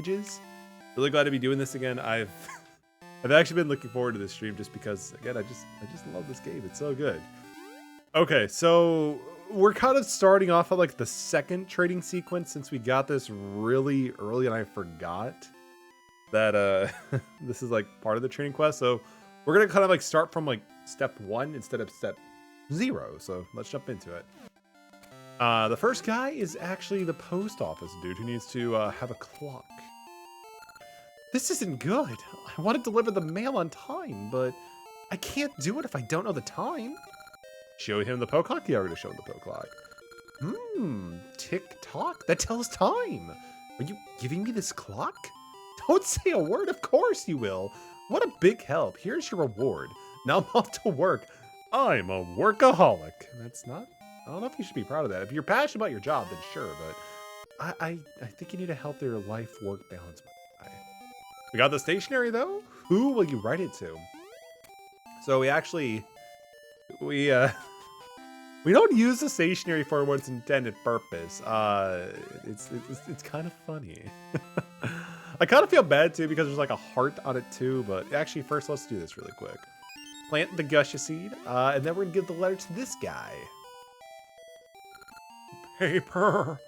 ages. Really glad to be doing this again. I've actually been looking forward to this stream just because, again, I just love this game. It's so good. Okay, so we're kind of starting off at like the second trading sequence since we got this really early and I forgot that this is like part of the trading quest. So we're gonna kind of like start from like step 1 instead of step 0. So let's jump into it. The first guy is actually the post office dude who needs to have a clock. This isn't good. I want to deliver the mail on time, but I can't do it if I don't know the time. Show him the poke clock? Yeah, we're gonna show him the poke clock. Tick tock? That tells time. Are you giving me this clock? Don't say a word, of course you will. What a big help. Here's your reward. Now I'm off to work. I'm a workaholic. That's not, I don't know if you should be proud of that. If you're passionate about your job, then sure, but I think you need to help their life-work balance. We got the stationery though. Who will you write it to? So we don't use the stationery for what its intended purpose. It's kind of funny. I kind of feel bad too because there's like a heart on it too. But actually, first let's do this really quick. Plant the Gusha seed, and then we're gonna give the letter to this guy. Paper.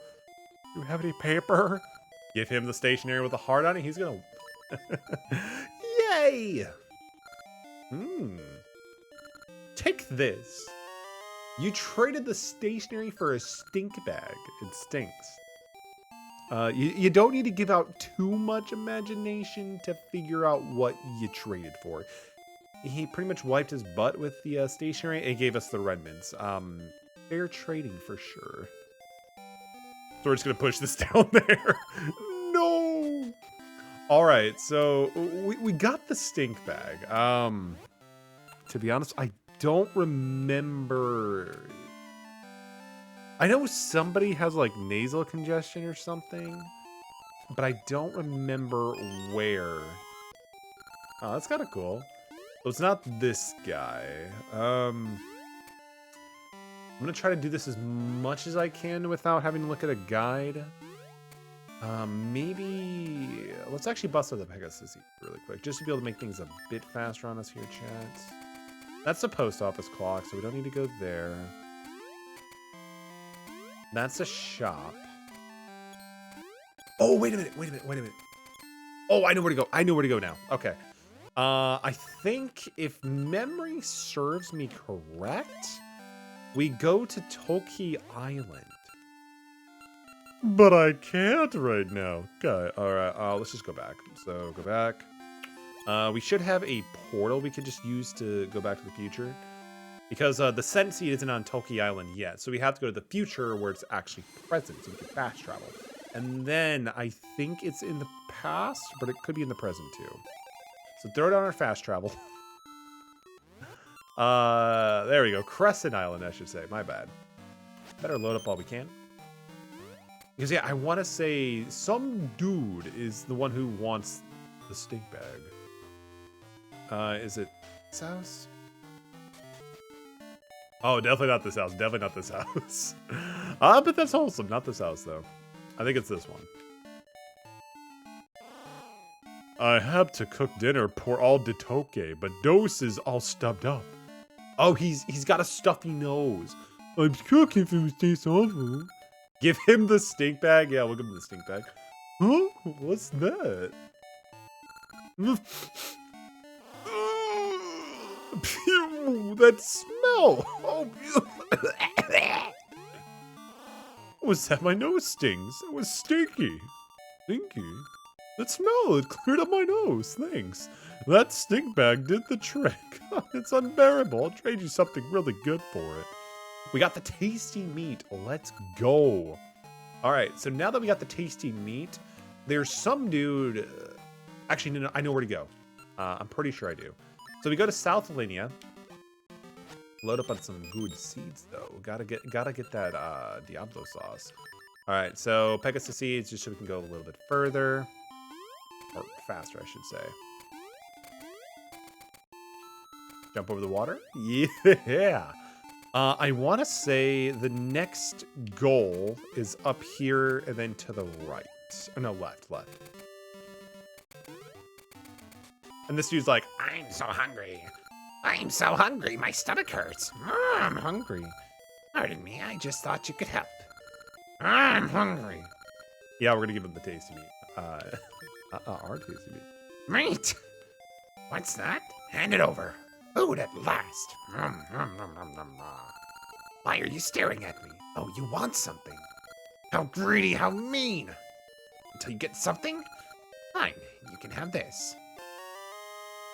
Do you have any paper? Give him the stationery with a heart on it. He's gonna. Yay! Take this. You traded the stationery for a stink bag. It stinks. You don't need to give out too much imagination to figure out what you traded for. He pretty much wiped his butt with the stationery and gave us the Redmonds. Fair trading for sure. So we're just gonna push this down there. No! Alright, so we got the stink bag. To be honest, I don't remember. I know somebody has like nasal congestion or something, but I don't remember where. Oh, that's kind of cool. So it's not this guy. I'm gonna try to do this as much as I can without having to look at a guide. Maybe let's actually bust out the Pegasus really quick, just to be able to make things a bit faster on us here, chat. That's the post office clock, so we don't need to go there. That's a shop. Oh, wait a minute. Oh, I know where to go now. Okay. I think if memory serves me correct, we go to Toki Island. But I can't right now. Okay, alright, let's just go back. So, go back. We should have a portal we could just use to go back to the future. Because the scent seed isn't on Toki Island yet. So we have to go to the future where it's actually present so we can fast travel. And then I think it's in the past, but it could be in the present too. So throw down our fast travel. There we go. Crescent Island, I should say. My bad. Better load up while we can. Because yeah, I want to say some dude is the one who wants the stink bag. Is it this house? Oh, definitely not this house. Definitely not this house. But that's wholesome. Not this house, though. I think it's this one. I have to cook dinner pour all de toke, but Dose is all stubbed up. Oh, he's got a stuffy nose. I'm cooking for Mr. Awful. Give him the stink bag. Yeah, we'll give him the stink bag. Huh? What's that? Pew, that smell! Oh, was that my nose stings? It was stinky. Stinky? That smell, it cleared up my nose. Thanks. That stink bag did the trick. It's unbearable. I'll trade you something really good for it. We got the tasty meat. Let's go. All right, so now that we got the tasty meat, there's some dude. Actually, no, I know where to go. I'm pretty sure I do. So we go to South Linnea. Load up on some good seeds though. Gotta get that Diablo sauce. All right, so Pegasus seeds just so we can go a little bit further, or faster, I should say. Jump over the water. Yeah. I want to say the next goal is up here and then to the right. Oh, no, left. And this dude's like, I'm so hungry. I'm so hungry. My stomach hurts. I'm hungry. Pardon me. I just thought you could help. I'm hungry. yeah, we're gonna give him the tasty meat. Our tasty meat. Meat. What's that? Hand it over. Food at last. Why are you staring at me? Oh, you want something. How greedy, how mean. Until you get something? Fine, you can have this.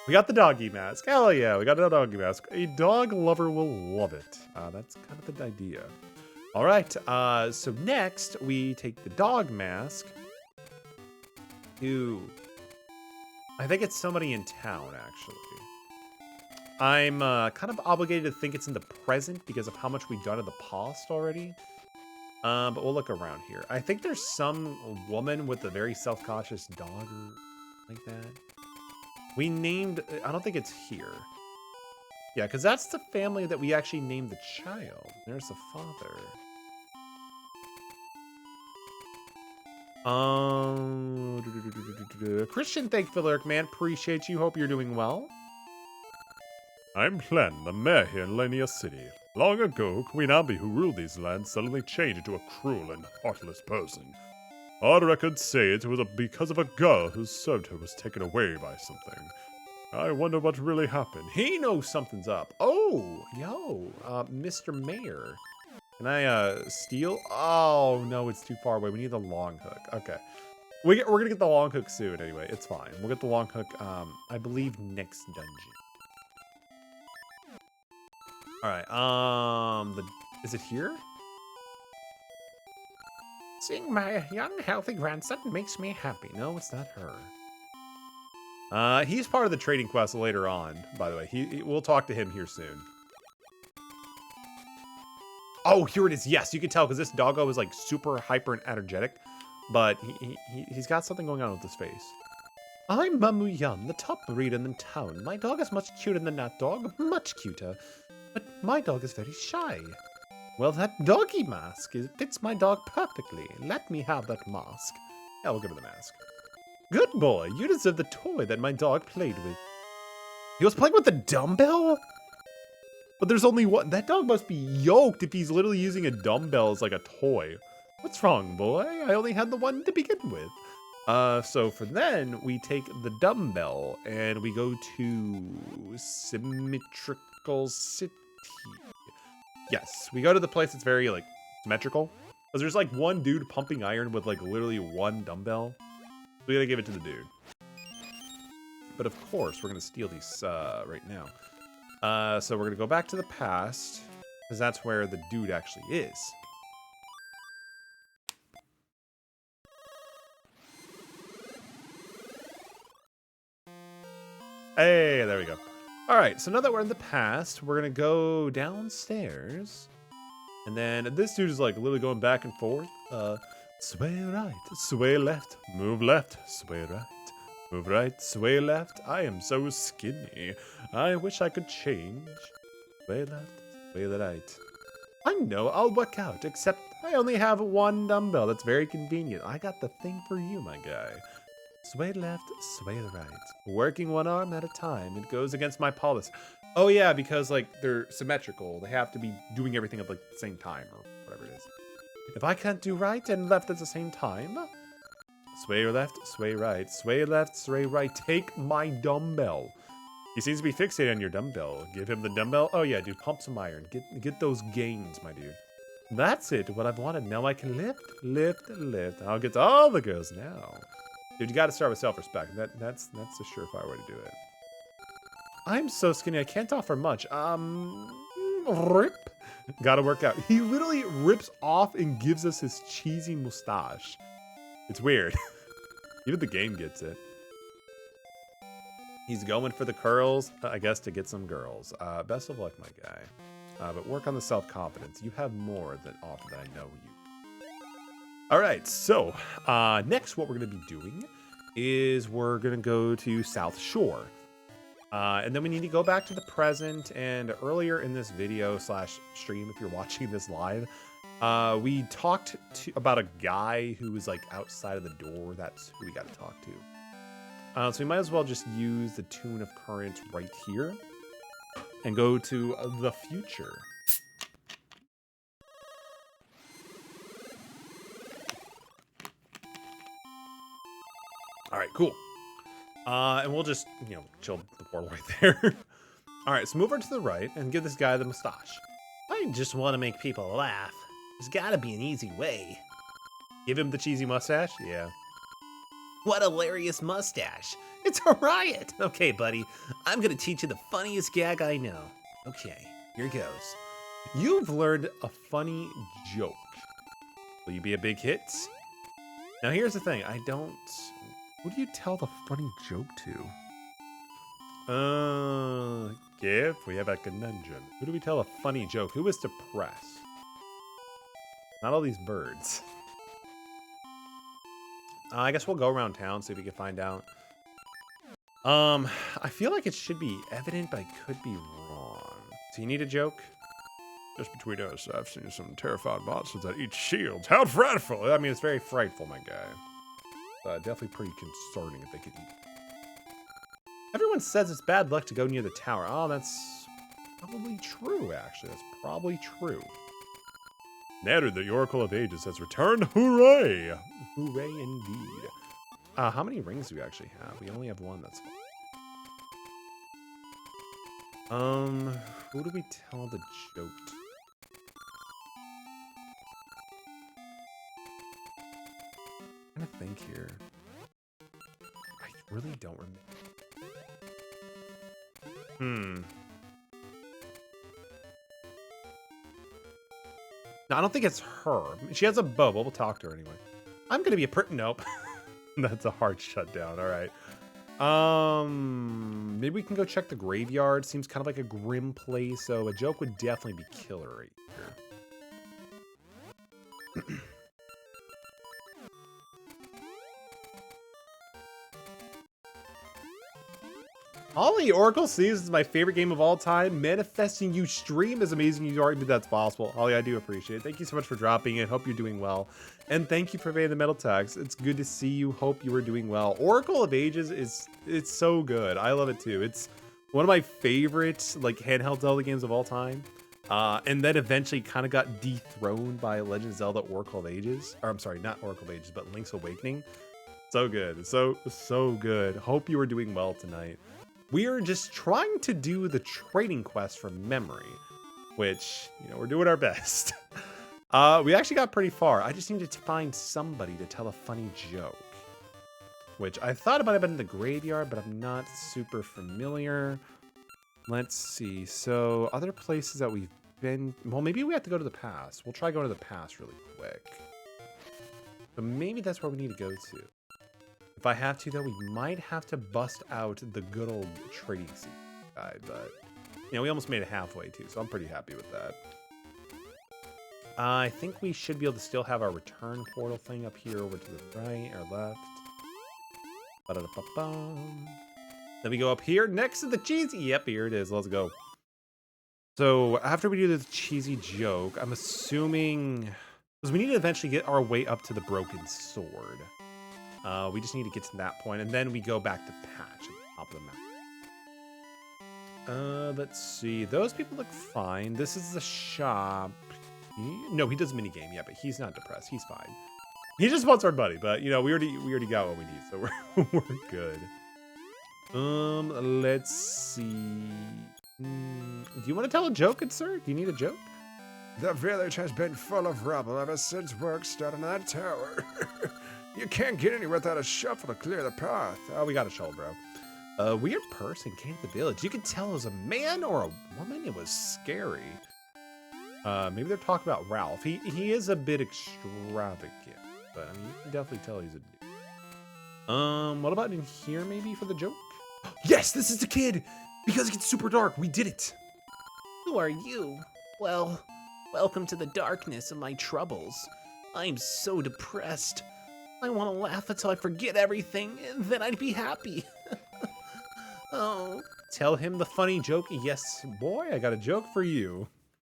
We got the doggy mask. Hell yeah, we got a doggy mask. A dog lover will love it. That's kind of the idea. All right, so next we take the dog mask to, I think it's somebody in town, actually. I'm kind of obligated to think it's in the present because of how much we've done in the past already. But we'll look around here. I think there's some woman with a very self-conscious dog or like that. We named, I don't think it's here. Yeah, because that's the family that we actually named the child. There's the father. Christian, thank you for the lurk, man. Appreciate you. Hope you're doing well. I'm Plen, the mayor here in Lania City. Long ago, Queen Ambi, who ruled these lands, suddenly changed into a cruel and heartless person. Our records say it was because of a girl who served her was taken away by something. I wonder what really happened. He knows something's up. Oh, yo, Mr. Mayor. Can I steal? Oh, no, it's too far away. We need the long hook. Okay. We're going to get the long hook soon anyway. It's fine. We'll get the long hook, I believe, next dungeon. All right. Is it here? Seeing my young, healthy grandson makes me happy. No, it's not her. He's part of the trading quest later on, by the way. We'll talk to him here soon. Oh, here it is. Yes, you can tell because this doggo is like super hyper and energetic, but he's got something going on with his face. I'm Mamu Yan, the top breeder in town. My dog is much cuter than that dog, much cuter. But my dog is very shy. Well, that doggy mask fits my dog perfectly. Let me have that mask. Yeah, we'll give her the mask. Good boy, you deserve the toy that my dog played with. He was playing with the dumbbell? But there's only one. That dog must be yoked if he's literally using a dumbbell as like a toy. What's wrong, boy? I only had the one to begin with. So for then, we take the dumbbell and we go to Symmetrical City. Yes, we go to the place that's very like symmetrical. Because there's like one dude pumping iron with like literally one dumbbell. We gotta give it to the dude. But of course, we're gonna steal these right now. So we're gonna go back to the past, because that's where the dude actually is. Hey, there we go. All right, so now that we're in the past, we're gonna go downstairs. And then this dude is like literally going back and forth. Sway right, sway left, move left, sway right, move right, sway left. I am so skinny. I wish I could change. Sway left, sway right. I know I'll work out, except I only have one dumbbell. That's very convenient. I got the thing for you, my guy. Sway left, sway right. Working one arm at a time. It goes against my policy. Oh yeah, because like they're symmetrical. They have to be doing everything at like the same time or whatever it is. If I can't do right and left at the same time, sway left, sway right, sway left, sway right. Take my dumbbell. He seems to be fixated on your dumbbell. Give him the dumbbell. Oh yeah, dude, pump some iron. Get those gains, my dude. That's it. What I've wanted. Now I can lift, lift, lift. I'll get to all the girls now. Dude, you got to start with self-respect. That's a surefire way to do it. I'm so skinny, I can't offer much. Rip. Gotta work out. He literally rips off and gives us his cheesy mustache. It's weird. Even the game gets it. He's going for the curls, I guess, to get some girls. Best of luck, my guy. But work on the self-confidence. You have more than often that I know you. All right, so next what we're going to be doing is we're going to go to South Shore. And then we need to go back to the present. And earlier in this video / stream, if you're watching this live, we talked about a guy who was like outside of the door. That's who we got to talk to. So we might as well just use the Tune of Current right here and go to the future. All right, cool. And we'll just, chill the portal right there. All right, so move over to the right and give this guy the mustache. I just want to make people laugh. There's gotta be an easy way. Give him the cheesy mustache? Yeah. What a hilarious mustache. It's a riot. Okay, buddy. I'm gonna teach you the funniest gag I know. Okay, here goes. You've learned a funny joke. Will you be a big hit? Now here's the thing. Who do you tell the funny joke to? Give, we have a conundrum. Who do we tell a funny joke? Who is depressed? Not all these birds. I guess we'll go around town, see if we can find out. I feel like it should be evident, but I could be wrong. So you need a joke? Just between us, I've seen some terrified monsters that eat shields. How frightful! I mean, it's very frightful, my guy. Definitely pretty concerning if they could eat. Everyone says it's bad luck to go near the tower. Oh, that's probably true, actually. That's probably true. Natter, the Oracle of Ages has returned. Hooray! Hooray indeed. How many rings do we actually have? We only have one, that's fine. Who do we tell the joke to? I'm trying to think here. I really don't remember. No, I don't think it's her. She has a bow, but we'll talk to her anyway. I'm gonna be a nope. That's a hard shutdown. All right. Maybe we can go check the graveyard. Seems kind of like a grim place, so a joke would definitely be killer right here. Ollie, Oracle Seasons is my favorite game of all time. Manifesting You stream is amazing. You already did that's possible. Ollie, I do appreciate it. Thank you so much for dropping in. Hope you're doing well. And thank you for paying the metal tax. It's good to see you. Hope you are doing well. Oracle of Ages it's so good. I love it too. It's one of my favorite handheld Zelda games of all time. And then eventually kind of got dethroned by Legend of Zelda Oracle of Ages. Or I'm sorry, not Oracle of Ages, but Link's Awakening. So good. So good. Hope you are doing well tonight. We are just trying to do the trading quest from memory, which, we're doing our best. We actually got pretty far. I just needed to find somebody to tell a funny joke, which I thought it might have been in the graveyard, but I'm not super familiar. Let's see. So other places that we've been, well, maybe we have to go to the past. We'll try going to the past really quick. So maybe that's where we need to go to. If I have to, though, we might have to bust out the good old trading seat guide, but, we almost made it halfway, too, so I'm pretty happy with that. I think we should be able to still have our return portal thing up here over to the right or left. Ba-da-da-ba-bum. Then we go up here next to the cheesy. Yep, here it is. Let's go. So after we do the cheesy joke, I'm assuming, because we need to eventually get our way up to the broken sword. We just need to get to that point, and then we go back to Patch at the top of the mountain. Let's see. Those people look fine. This is the shop. No, he does minigame, yeah, but he's not depressed. He's fine. He just wants our buddy, but we already got what we need, so we're good. Let's see. Do you want to tell a joke, good sir? Do you need a joke? The village has been full of rubble ever since work started on that tower. You can't get anywhere without a shovel to clear the path. Oh, we got a shovel, bro. A weird person came to the village. You could tell it was a man or a woman. It was scary. Maybe they're talking about Ralph. He is a bit extravagant, but I mean, you can definitely tell he's a dude. What about in here maybe for the joke? Yes, this is the kid! Because it gets super dark, we did it! Who are you? Well, welcome to the darkness of my troubles. I'm so depressed. I want to laugh until I forget everything, and then I'd be happy. Oh. Tell him the funny joke. Yes, boy, I got a joke for you.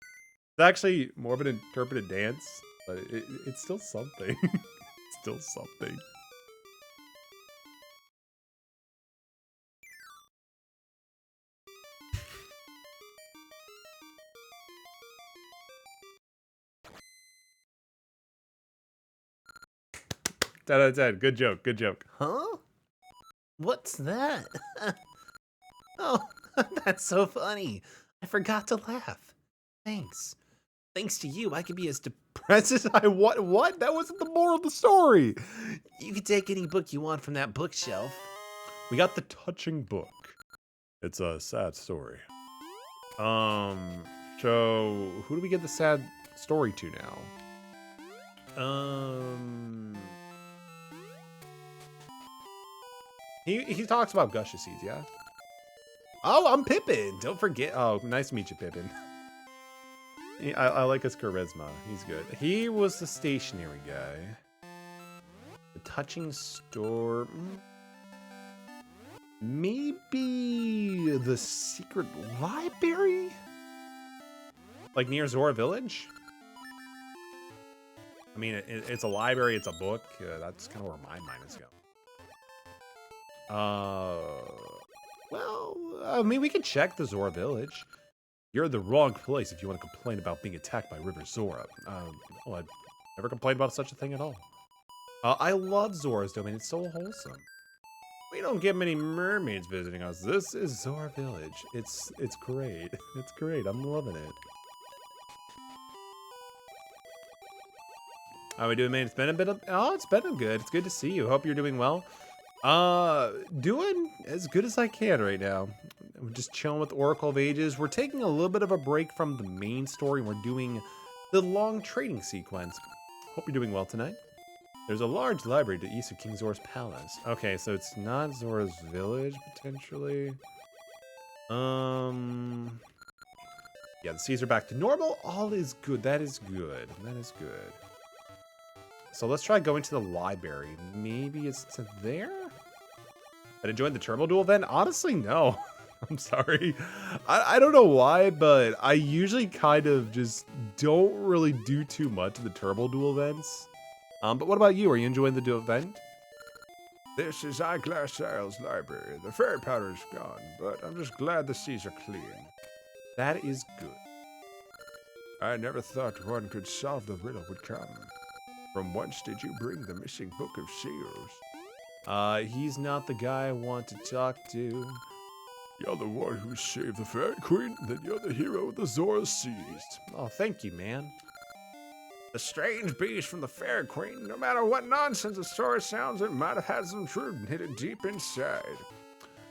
It's actually more of an interpreted dance, but it's still something. It's still something. 10 out of 10. Good joke. Good joke. Huh? What's that? Oh, that's so funny. I forgot to laugh. Thanks. Thanks to you, I can be as depressed as I what? That wasn't the moral of the story. you can take any book you want from that bookshelf. We got the touching book. It's a sad story. So who do we give the sad story to now? He talks about Gusha Seeds, yeah? Oh, I'm Pippin. Don't forget. Oh, nice to meet you, Pippin. I like his charisma. He's good. He was the stationary guy. The touching store. Maybe the secret library? Like near Zora Village? I mean, it's a library, it's a book. That's kind of where my mind is going. Well, I mean, we can check the Zora Village. You're in the wrong place if you want to complain about being attacked by River Zora. Well, I've never complained about such a thing at all. I love Zora's domain. It's so wholesome. We don't get many mermaids visiting us. This is Zora Village. It's great. It's great. I'm loving it. How we doing, man? It's been a bit of... Oh, it's been good. It's good to see you. Hope you're doing well. Doing as good as I can right now. We're just chilling with Oracle of Ages. We're taking a little bit of a break from the main story. We're doing the long trading sequence. Hope you're doing well tonight. There's a large library to the east of King Zora's palace. Okay, so it's not Zora's village, potentially. Yeah, the seas are back to normal. All is good. That is good. That is good. So let's try going to the library. Maybe it's to there? Did I join the Turbo Duel then? Honestly, no. I'm sorry. I don't know why, but I usually kind of just don't really do too much of the Turbo Duel events. But what about you? Are you enjoying the duel event? This is Eyeglass Isle's library. The fairy powder is gone, but I'm just glad the seas are clean. That is good. I never thought one could solve the riddle would come. From whence did you bring the missing book of seals? He's not the guy I want to talk to. You're the one who saved the fairy queen, then you're the hero the Zora seized. Oh, thank you, man. The strange beast from the fairy queen, no matter what nonsense the story sounds, it might have had some truth hidden deep inside.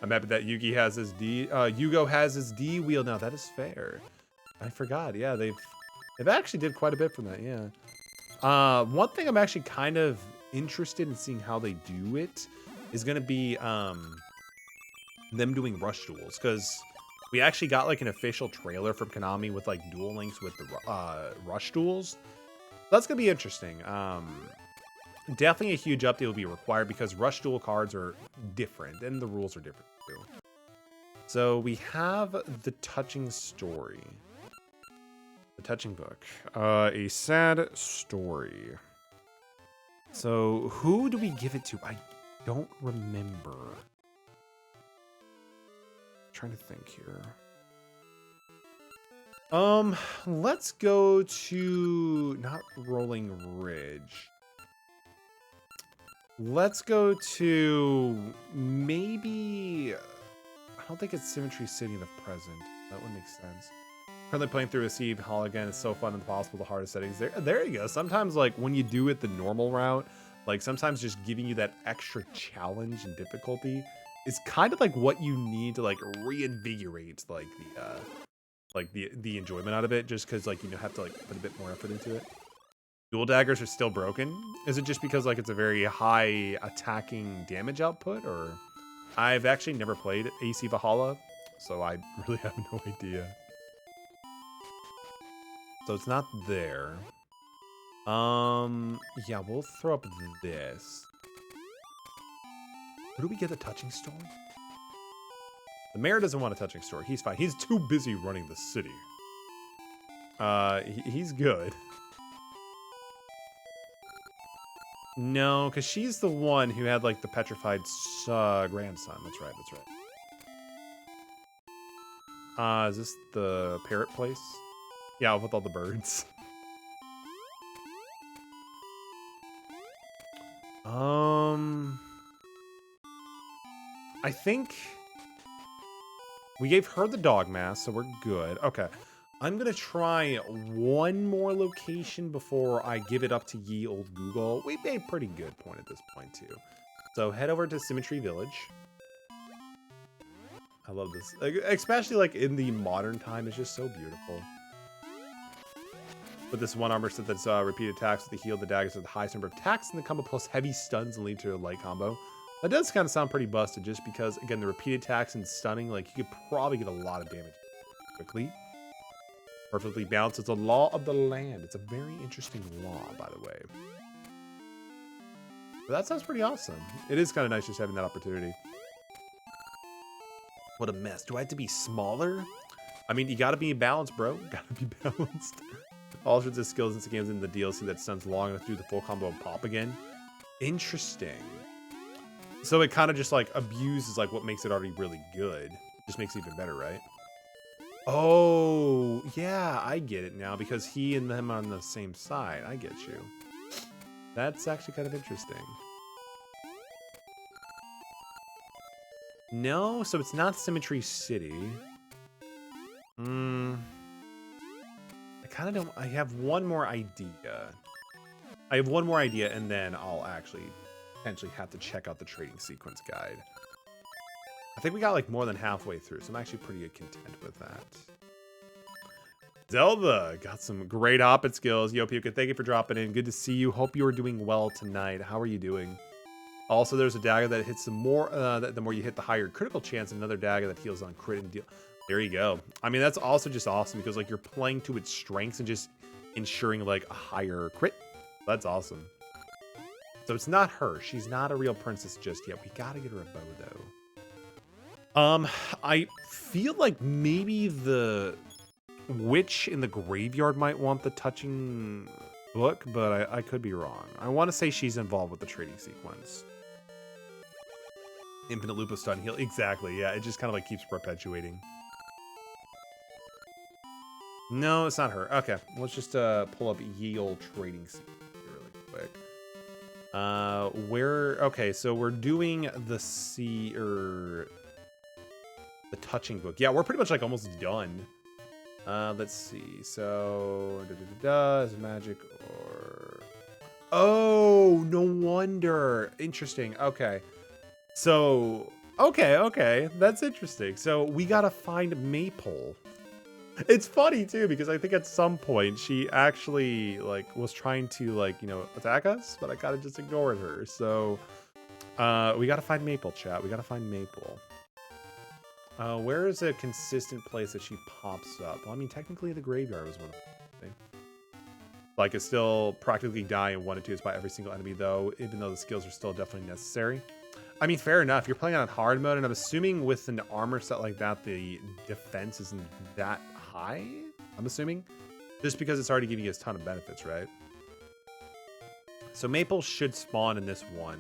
I'm happy that Yugi has his Yugo has his D wheel now. That is fair. I forgot. Yeah, they've actually did quite a bit from that. Yeah. One thing I'm actually kind of interested in seeing how they do it is going to be them doing rush duels, because we actually got like an official trailer from Konami with like Duel Links with the rush duels. That's gonna be interesting. Definitely a huge update will be required because rush duel cards are different and the rules are different too. So we have the touching story. The touching book. A sad story. So who do we give it to? I don't remember. I'm trying to think here. Let's go to not Rolling Ridge. Let's go to maybe, I don't think it's Symmetry City in the present. That would make sense. Currently playing through a Steve Hall again. It's so fun and possible the hardest settings. There you go. Sometimes like when you do it the normal route, like sometimes just giving you that extra challenge and difficulty is kind of like what you need to like reinvigorate like the enjoyment out of it, just because like you have to like put a bit more effort into it. Dual daggers are still broken. Is it just because like it's a very high attacking damage output, or I've actually never played AC Valhalla, so I really have no idea. So it's not there. Yeah, we'll throw up this. Who do we get a touching story? The mayor doesn't want a touching story. He's fine. He's too busy running the city. He's good. No, because she's the one who had like the petrified grandson. That's right. That's right. Is this the parrot place? Yeah, with all the birds. I think we gave her the dog mask, so we're good. Okay. I'm going to try one more location before I give it up to ye old Google. We made a pretty good point at this point, too. So head over to Symmetry Village. I love this. Especially, like, in the modern time, it's just so beautiful. With this one armor set that's repeat attacks with the heal, the daggers with the highest number of attacks in the combo plus heavy stuns and lead to a light combo. That does kind of sound pretty busted just because, again, the repeat attacks and stunning, like, you could probably get a lot of damage quickly. Perfectly balanced. It's a law of the land. It's a very interesting law, by the way. But that sounds pretty awesome. It is kind of nice just having that opportunity. What a mess. Do I have to be smaller? I mean, you gotta be balanced, bro. Gotta be balanced. All sorts of skills and games in the DLC that stuns long enough to do the full combo and pop again. Interesting. So it kind of just like abuses like what makes it already really good. Just makes it even better, right? Oh, yeah, I get it now because he and them are on the same side. I get you. That's actually kind of interesting. No, so it's not Symmetry City. I kind of don't... I have one more idea. And then I'll actually potentially have to check out the trading sequence guide. I think we got like more than halfway through, so I'm actually pretty content with that. Zelda got some great Hoppet skills. Yo, Puka, thank you for dropping in. Good to see you. Hope you are doing well tonight. How are you doing? Also, there's a dagger that hits the more you hit, the higher critical chance, and another dagger that heals on crit and deal. There you go. I mean, that's also just awesome because like you're playing to its strengths and just ensuring like a higher crit. That's awesome. So it's not her. She's not a real princess just yet. We gotta get her a bow though. I feel like maybe the witch in the graveyard might want the touching book, but I could be wrong. I want to say she's involved with the trading sequence. Infinite loop of stun heal. Exactly, yeah. It just kind of like keeps perpetuating. No, it's not her. Okay, let's just pull up ye old trading sequence really quick. Okay, so we're doing the the touching book. Yeah, we're pretty much like almost done. Let's see. So, is it magic or... Oh, no wonder. Interesting. Okay. So, okay. That's interesting. So, we gotta find Maple. It's funny, too, because I think at some point she actually, like, was trying to, like, you know, attack us, but I gotta just ignored her. So, we gotta find Maple, chat. We gotta find Maple. Where is a consistent place that she pops up? Well, I mean, technically the graveyard was one of them. Like, it's still practically die in 1 and 2 by every single enemy, though, even though the skills are still definitely necessary. I mean, fair enough. You're playing on hard mode, and I'm assuming with an armor set like that, the defense isn't that high, I'm assuming. Just because it's already giving you a ton of benefits, right? So Maple should spawn in this one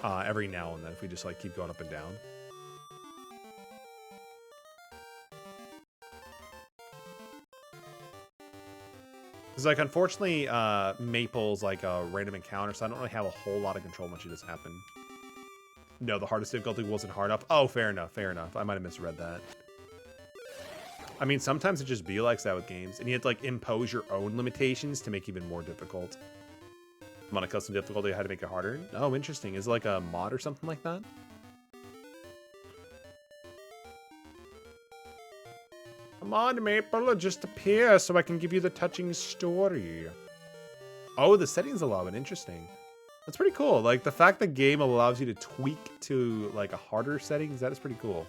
every now and then if we just, like, keep going up and down. Because, like, unfortunately, Maple's, like, a random encounter, so I don't really have a whole lot of control when she does happen. No, the hardest difficulty wasn't hard enough. Oh, fair enough. I might have misread that. I mean, sometimes it just be like that with games, and you have to, like, impose your own limitations to make it even more difficult. I'm on a custom difficulty, I had to make it harder. Oh, interesting. Is it, like, a mod or something like that? Come on, Maple, just appear so I can give you the touching story. Oh, the settings allow it. Interesting. That's pretty cool. Like, the fact the game allows you to tweak to, like, a harder settings, that is pretty cool.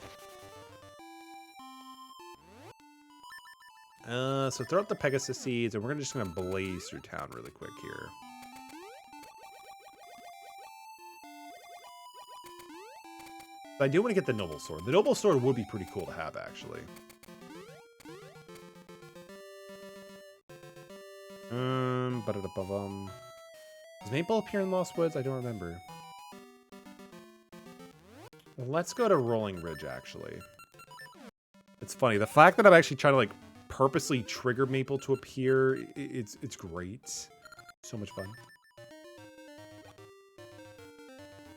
So throw up the Pegasus seeds, and we're just gonna blaze through town really quick here. But I do want to get the Noble Sword. The Noble Sword would be pretty cool to have, actually. Does Maple appear in Lost Woods? I don't remember. Let's go to Rolling Ridge, actually. It's funny. The fact that I'm actually trying to, like, purposely trigger Maple to appear, it's great. So much fun.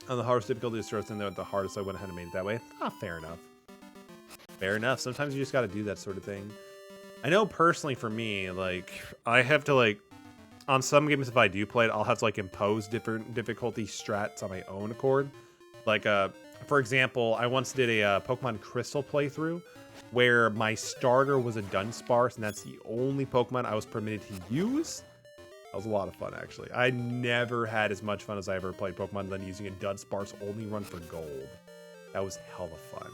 On the hardest difficulty is first, and the hardest I went ahead and made it that way. Ah, fair enough. Fair enough. Sometimes you just got to do that sort of thing. I know personally for me, like, I have to, like, on some games, if I do play it, I'll have to, like, impose different difficulty strats on my own accord. Like, for example, I once did a Pokemon Crystal playthrough where my starter was a Dunsparce, and that's the only Pokemon I was permitted to use. That was a lot of fun, actually. I never had as much fun as I ever played Pokemon than using a Dunsparce only run for gold. That was hella fun.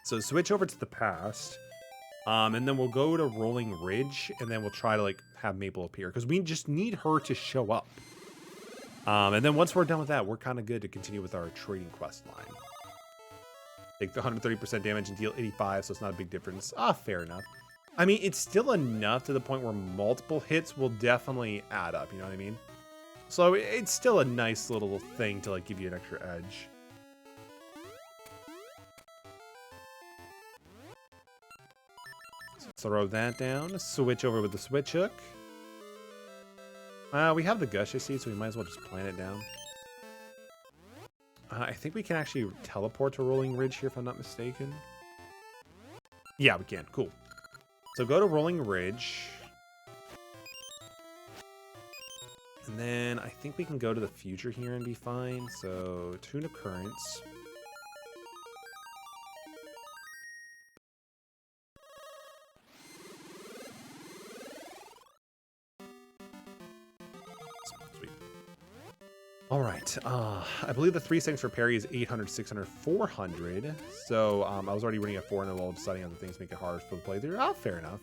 So switch over to the past, and then we'll go to Rolling Ridge, and then we'll try to like have Maple appear because we just need her to show up. And then once we're done with that, we're kind of good to continue with our trading quest line. Take the 130% damage and deal 85, so it's not a big difference. Ah, fair enough. I mean, it's still enough to the point where multiple hits will definitely add up, you know what I mean? So it's still a nice little thing to like give you an extra edge. So throw that down, switch over with the switch hook. We have the Gusha Seed, so we might as well just plant it down. I think we can actually teleport to Rolling Ridge here, if I'm not mistaken. Yeah, we can. Cool. So go to Rolling Ridge. And then I think we can go to the future here and be fine. So Tune of Currents. Sweet. All right. I believe the 3 seconds for parry is 800, 600, 400. So I was already running at 400 while deciding on the things to make it harder for the playthrough. Ah, fair enough.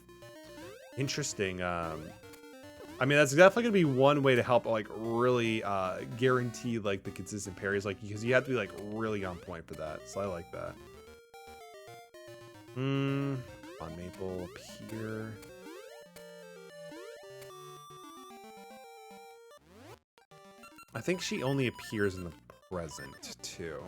Interesting. I mean, that's definitely gonna be one way to help, like, really guarantee like the consistent parries, like because you have to be like really on point for that. So I like that. On Maple appear. I think she only appears in the present too.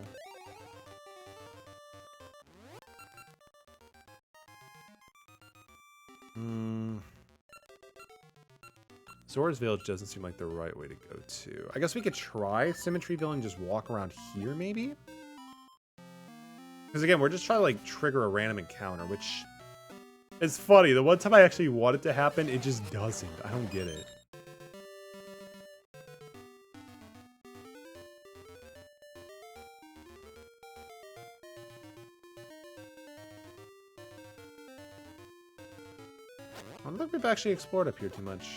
Zora's Village doesn't seem like the right way to go to. I guess we could try Symmetryville and just walk around here, maybe? Because again, we're just trying to like trigger a random encounter, which is funny. The one time I actually want it to happen, it just doesn't. I don't get it. I don't think we've actually explored up here too much.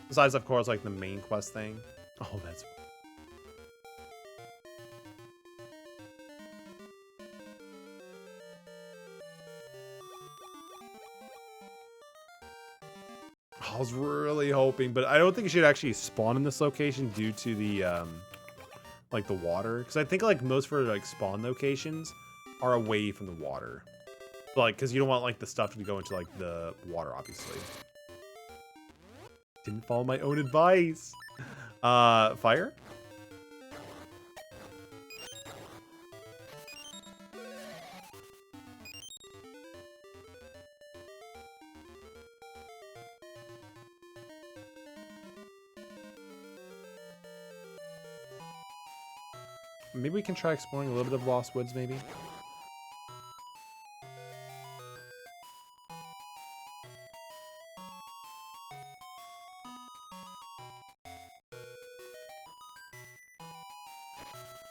Besides, of course, like the main quest thing. Oh, that's... I was really hoping, but I don't think it should actually spawn in this location due to the, like the water. Because I think like most for like spawn locations are away from the water. Like, because you don't want like the stuff to go into like the water, obviously. Didn't follow my own advice. Fire? Maybe we can try exploring a little bit of Lost Woods, maybe?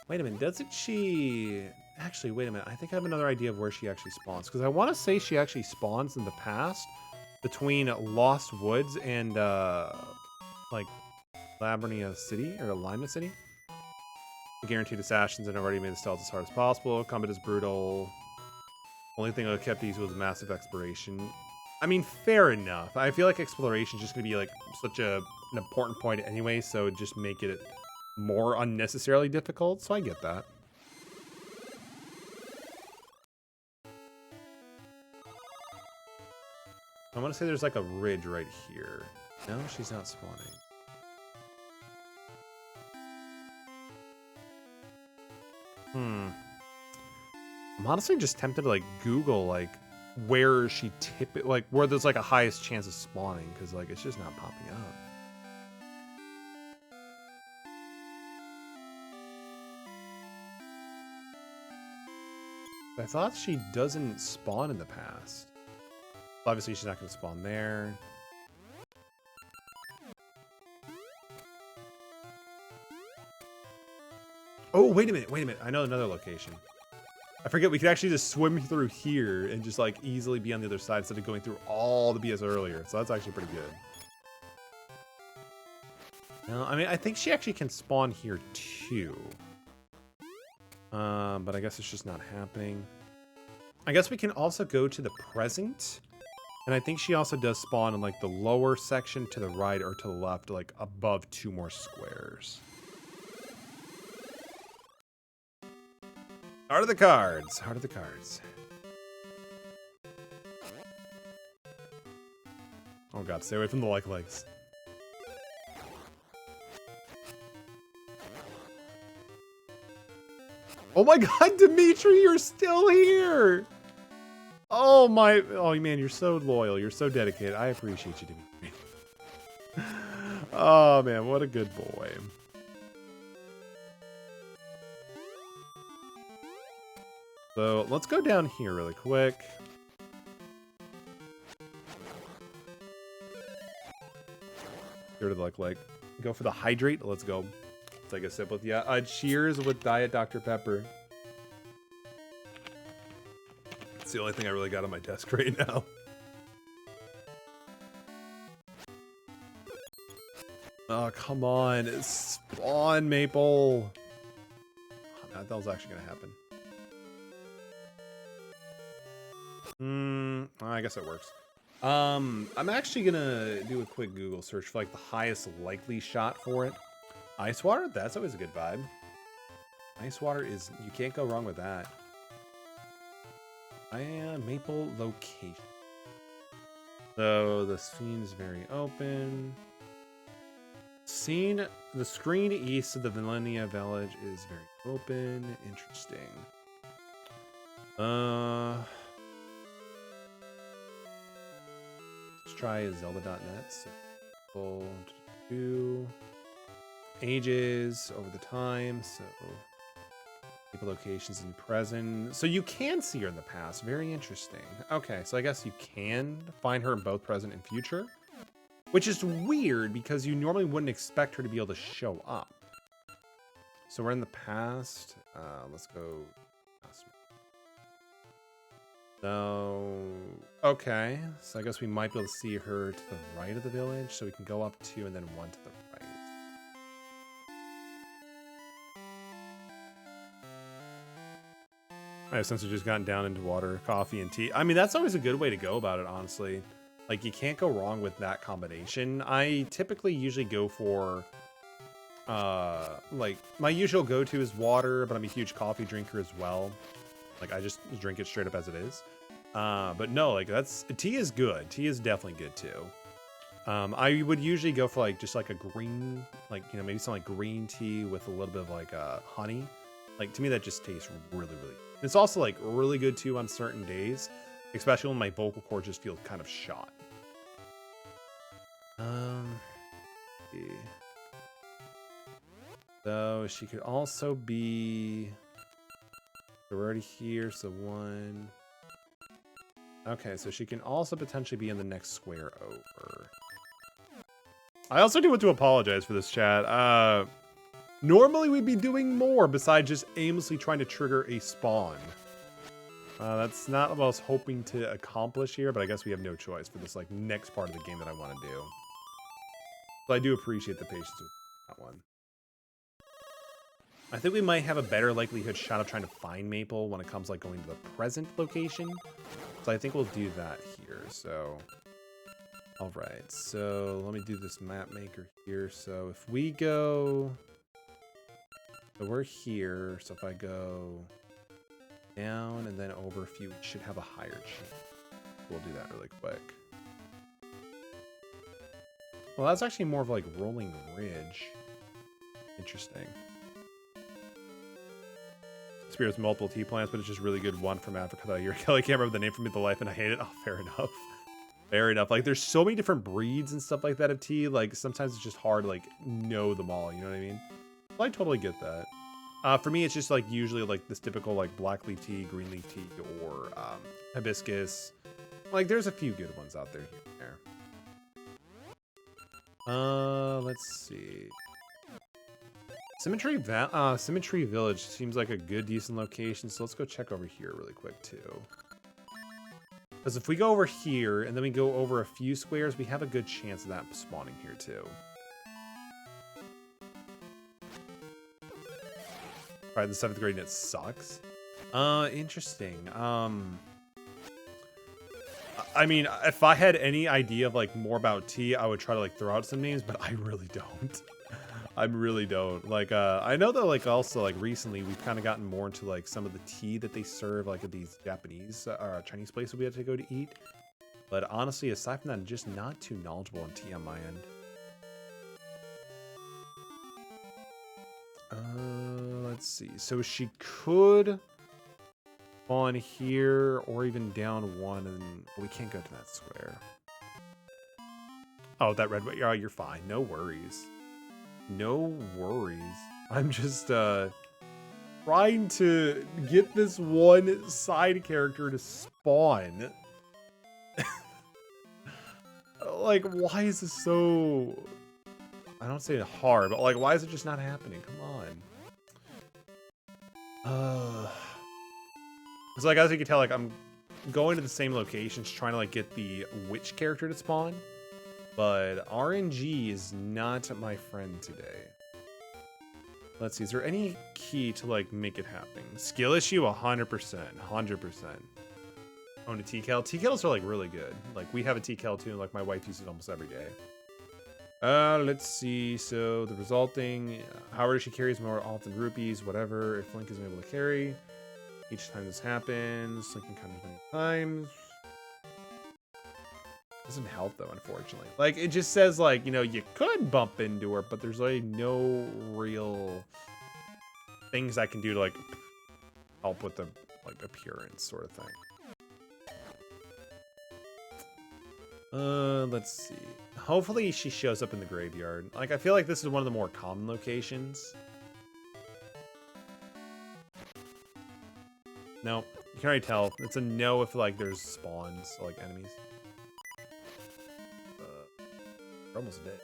Wait a minute, doesn't she... Actually, wait a minute. I think I have another idea of where she actually spawns. Because I want to say she actually spawns in the past between Lost Woods and, like, Labyrinthia City, or Lima City. Guaranteed assassins and already made the stealth as hard as possible. Combat is brutal. Only thing that kept these was massive exploration. I mean, fair enough. I feel like exploration is just going to be, like, such an important point anyway, so just make it more unnecessarily difficult, so I get that. I want to say there's like a ridge right here. No, she's not spawning. I'm honestly just tempted to like Google like where she like where there's like a highest chance of spawning, because like it's just not popping up. I thought she doesn't spawn in the past. Obviously, she's not going to spawn there. Oh, wait a minute. Wait a minute. I know another location. I forget we could actually just swim through here and just like easily be on the other side instead of going through all the BS earlier. So that's actually pretty good. No, I mean, I think she actually can spawn here too. But I guess it's just not happening. I guess we can also go to the present. And I think she also does spawn in like the lower section to the right or to the left, like above 2 more squares. Heart of the cards. Heart of the cards. Oh god, stay away from the legs. Oh my god, Dimitri, you're still here! Oh my, oh man, you're so loyal. You're so dedicated. I appreciate you, Dimitri. Oh man, what a good boy. So let's go down here really quick. Go to the like, go for the hydrate. Let's go. Take a sip with cheers with Diet Dr. Pepper. It's the only thing I really got on my desk right now. Oh, come on. Spawn, Maple. Oh, that was actually going to happen. I guess it works. I'm actually going to do a quick Google search for like the highest likely shot for it. Ice water? That's always a good vibe. Ice water is... You can't go wrong with that. Maple location. So the scene is very open. The screen east of the Villenia Village is very open. Interesting. Let's try Zelda.net. So, 2 ages over the time. So, people locations in present. So you can see her in the past. Very interesting. Okay, so I guess you can find her in both present and future, which is weird because you normally wouldn't expect her to be able to show up. So we're in the past. Let's go. So, okay. So I guess we might be able to see her to the right of the village. So we can go up 2 and then 1 to the right. I have since we've just gotten down into water, coffee, and tea. I mean, that's always a good way to go about it, honestly. Like, you can't go wrong with that combination. I typically usually go for, like, my usual go-to is water, but I'm a huge coffee drinker as well. Like, I just drink it straight up as it is. But no, like, tea is good. Tea is definitely good, too. I would usually go for, like, just, like, a green, like, you know, maybe some, like, green tea with a little bit of, like, honey. Like, to me, that just tastes really, really... It's also, like, really good, too, on certain days. Especially when my vocal cords just feel kind of shot. Yeah. So, she could also be... We're already here, so 1... Okay, so she can also potentially be in the next square over. I also do want to apologize for this, chat. Normally we'd be doing more besides just aimlessly trying to trigger a spawn. That's not what I was hoping to accomplish here, but I guess we have no choice for this like next part of the game that I want to do. So I do appreciate the patience with that one. I think we might have a better likelihood shot of trying to find Maple when it comes like going to the present location. So I think we'll do that here. So, all right. So let me do this map maker here. So if we go, so we're here. So if I go down and then over a few, we should have a higher chance. We'll do that really quick. Well, that's actually more of like rolling ridge. Interesting. Spear with multiple tea plants, but it's just really good one from Africa that year. Kelly can't remember the name for me the life and I hate it. Oh, fair enough. Fair enough. Like there's so many different breeds and stuff like that of tea. Like sometimes it's just hard to like know them all. You know what I mean? Well, I totally get that. For me, it's just like usually like this typical like black leaf tea, green leaf tea, or hibiscus. Like there's a few good ones out there here and there. Let's see. Symmetry Village seems like a good, decent location. So let's go check over here really quick too. Because if we go over here and then we go over a few squares, we have a good chance of that spawning here too. Alright, the 7th grade and it sucks. Interesting. I mean, if I had any idea of like more about tea, I would try to like throw out some names, but I really don't. I really don't. Like, I know that like also like recently we've kind of gotten more into like some of the tea that they serve like at these Japanese or Chinese places we had to go to eat. But honestly, aside from that, I'm just not too knowledgeable on tea on my end. Let's see. So she could spawn here or even down one, and we can't go to that square. Oh, that red. Oh, you're fine. No worries. No worries. I'm just trying to get this one side character to spawn. Like, why is this so... I don't say hard, but like, why is it just not happening? Come on. It's like, as you can tell, like, I'm going to the same locations trying to like get the witch character to spawn. But RNG is not my friend today. Let's see, is there any key to like make it happen? Skill issue, 100%. 100%. Own a T-Kel. T-Kels are like really good. Like we have a T-Kel too, and like my wife uses it almost every day. Let's see. So the resulting, however she carries more often rupees, whatever. If Link is able to carry, each time this happens, Link can count as many times. Doesn't help though, unfortunately. Like it just says like, you know, you could bump into her, but there's like no real things I can do to like help with the like appearance sort of thing. Let's see. Hopefully she shows up in the graveyard. Like I feel like this is one of the more common locations. No, you can already tell. It's a no if like there's spawns, like enemies. We're almost dead.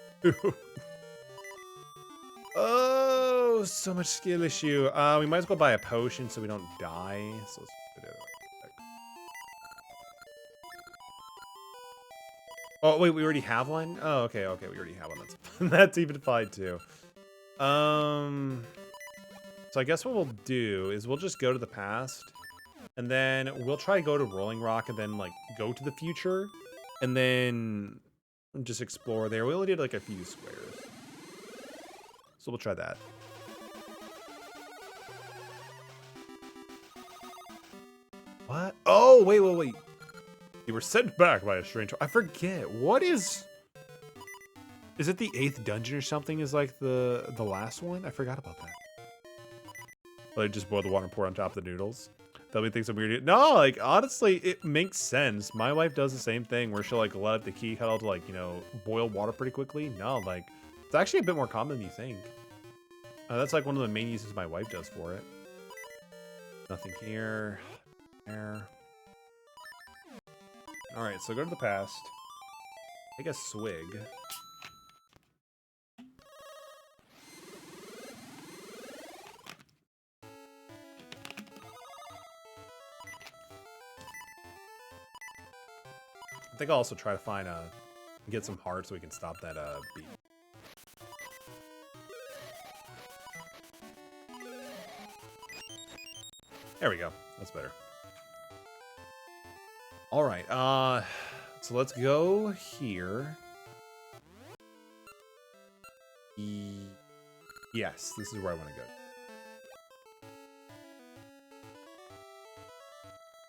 Oh, so much skill issue. We might as well buy a potion so we don't die. So let's put it like... Oh wait, we already have one. Oh, okay, we already have one. That's that's even fine too. So I guess what we'll do is we'll just go to the past, and then we'll try to go to Rolling Rock, and then like go to the future, and then just explore there. We only did like a few squares, so we'll try that. What? Oh, wait. You were sent back by a stranger. I forget. What is it the 8th dungeon or something is like the last one? I forgot about that. Like just boil the water and pour it on top of the noodles. That'll be things I'm weird. No, like honestly, it makes sense. My wife does the same thing where she'll like let up the key kettle to like, you know, boil water pretty quickly. No, like it's actually a bit more common than you think. That's like one of the main uses my wife does for it. Nothing here. There. All right, so go to the past. Take a swig. I think I'll also try to find get some hearts so we can stop that beat. There we go. That's better. All right. So let's go here. Yes, this is where I want to go.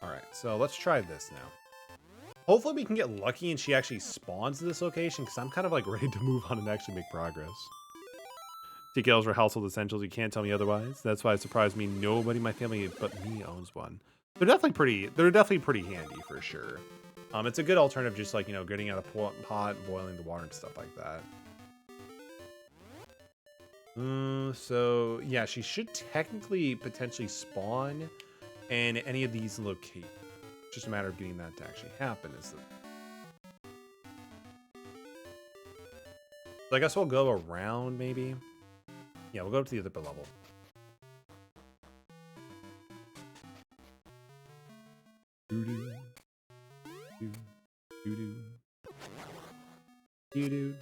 All right. So let's try this now. Hopefully we can get lucky and she actually spawns in this location, because I'm kind of like ready to move on and actually make progress. TKLs are household essentials. You can't tell me otherwise. That's why it surprised me nobody in my family but me owns one. They're definitely pretty handy for sure. It's a good alternative, just like, you know, getting out a pot, boiling the water and stuff like that. So yeah, she should technically potentially spawn in any of these locations. It's just a matter of getting that to actually happen. So I guess we'll go around maybe. Yeah, we'll go to the other level. Doo-doo. Doo-doo. Doo-doo.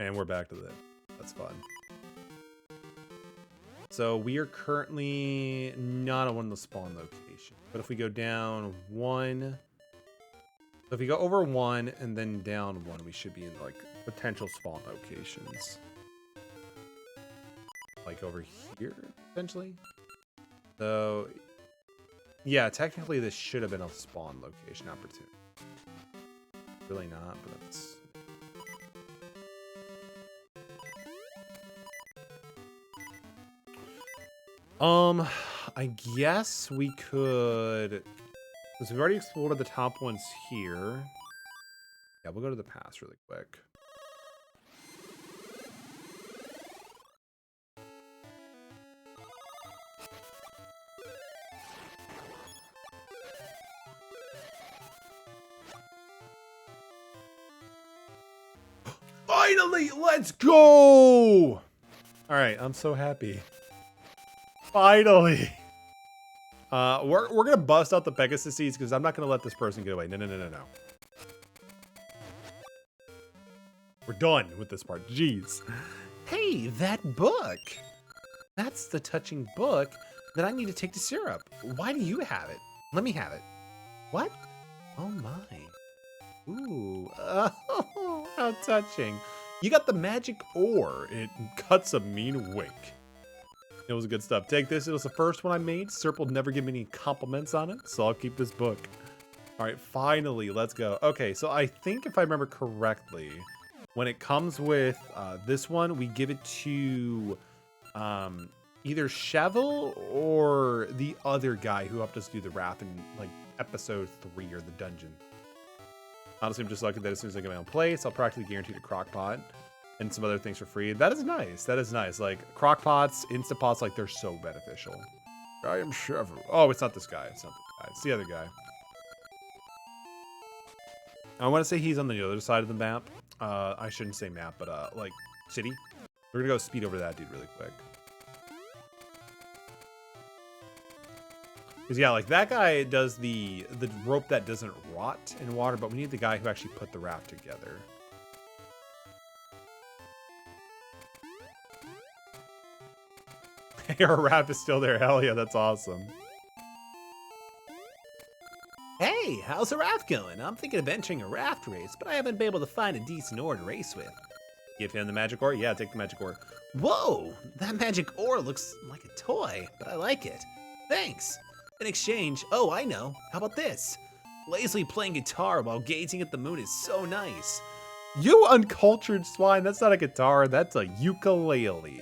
And we're back to that. That's fun. So we are currently not on one of the spawn locations. But if we go down one, so if we go over one and then down one, we should be in like potential spawn locations. Like over here, potentially. So yeah, technically this should have been a spawn location opportunity. Really not, but that's... I guess we could, because we've already explored the top ones here. Yeah, we'll go to the pass really quick. Finally, let's go! All right, I'm so happy. Finally. We're gonna bust out the Pegasus seeds because I'm not gonna let this person get away. No. We're done with this part. Jeez. Hey, that book. That's the touching book that I need to take to Syrup. Why do you have it? Let me have it. What? Oh my. Ooh. Oh, how touching. You got the magic ore. It cuts a mean wink. It was good stuff. Take this. It was the first one I made. Serp will never give me any compliments on it, so I'll keep this book. All right, finally, let's go. Okay, so I think if I remember correctly, when it comes with this one, we give it to either Cheval or the other guy who helped us do the raft in like episode 3 or the dungeon. Honestly, I'm just lucky that as soon as I get my own place, I'll practically guarantee the crockpot and some other things for free. That is nice. That is nice. Like crockpots, Instapots, like they're so beneficial. I am Cheval. Oh, it's not this guy. It's not this guy. It's the other guy. I want to say he's on the other side of the map. I shouldn't say map, but like city. We're gonna go speed over that dude really quick. Because yeah, like that guy does the rope that doesn't rot in water, but we need the guy who actually put the raft together. Our raft is still there. Hell yeah, that's awesome. Hey, how's the raft going? I'm thinking of entering a raft race, but I haven't been able to find a decent ore to race with. Give him the magic ore? Yeah, take the magic ore. Whoa, that magic ore looks like a toy, but I like it. Thanks. In exchange, oh, I know. How about this? Lazily playing guitar while gazing at the moon is so nice. You uncultured swine. That's not a guitar. That's a ukulele.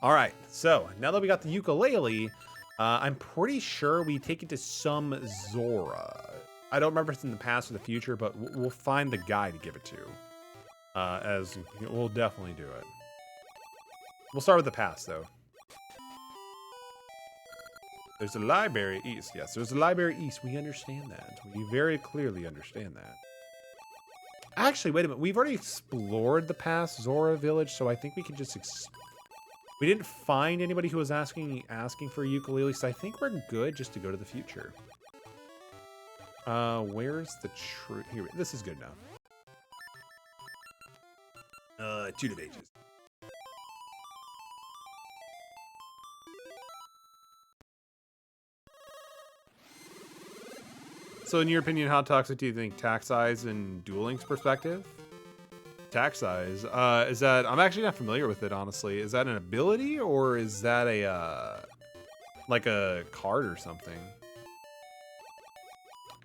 All right, so now that we got the ukulele, I'm pretty sure we take it to some Zora. I don't remember if it's in the past or the future, but we'll find the guy to give it to. As we'll definitely do it. We'll start with the past, though. There's a library east. Yes, there's a library east. We understand that. We very clearly understand that. Actually, wait a minute. We've already explored the past Zora village, so I think we can just... We didn't find anybody who was asking for a ukulele, so I think we're good just to go to the future. Where's the true... Here, this is good enough. Tune of Ages. So in your opinion, how toxic do you think tax size and Duel Link's perspective? Tax size, is that, I'm actually not familiar with it, honestly. Is that an ability or is that a, like a card or something?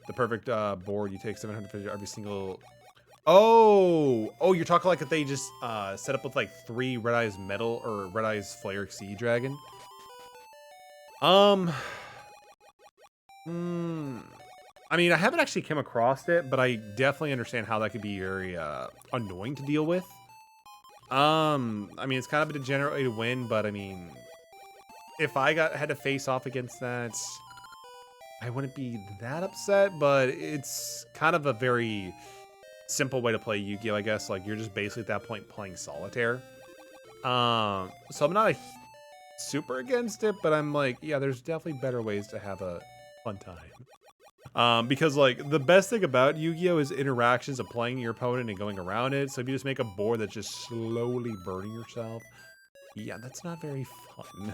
The perfect board, you take 750 every single... Oh, you're talking like if they just set up with like 3 Red Eyes Metal or Red Eyes Flare Sea Dragon? I mean, I haven't actually come across it, but I definitely understand how that could be very annoying to deal with. I mean, it's kind of a degenerate way to win, but I mean, if I had to face off against that, I wouldn't be that upset, but it's kind of a very simple way to play Yu-Gi-Oh, I guess. Like, you're just basically at that point playing solitaire. So I'm not super against it, but I'm like, yeah, there's definitely better ways to have a fun time. Because like the best thing about Yu-Gi-Oh is interactions of playing your opponent and going around it. So if you just make a board that's just slowly burning yourself, yeah, that's not very fun.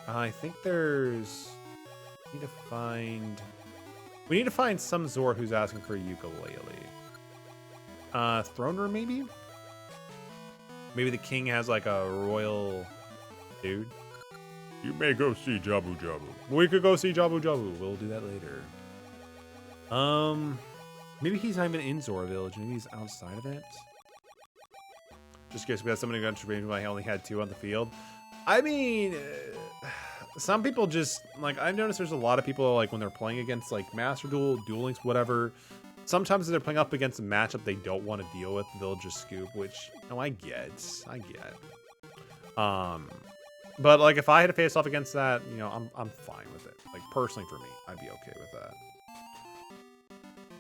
I think we need to find some Zora who's asking for a ukulele. Throne room maybe? Maybe the king has like a royal dude. You may go see Jabu Jabu. We could go see Jabu Jabu. We'll do that later. Maybe he's not even in Zora Village. Maybe he's outside of it. Just curious, we had somebody who got to range when I only had 2 on the field. I mean, some people just, like, I've noticed there's a lot of people, like, when they're playing against, like, Master Duel, Duel Links, whatever, sometimes if they're playing up against a matchup they don't want to deal with, they'll just scoop, which, no, I get. But, like, if I had to face off against that, you know, I'm fine with it. Like, personally for me, I'd be okay with that.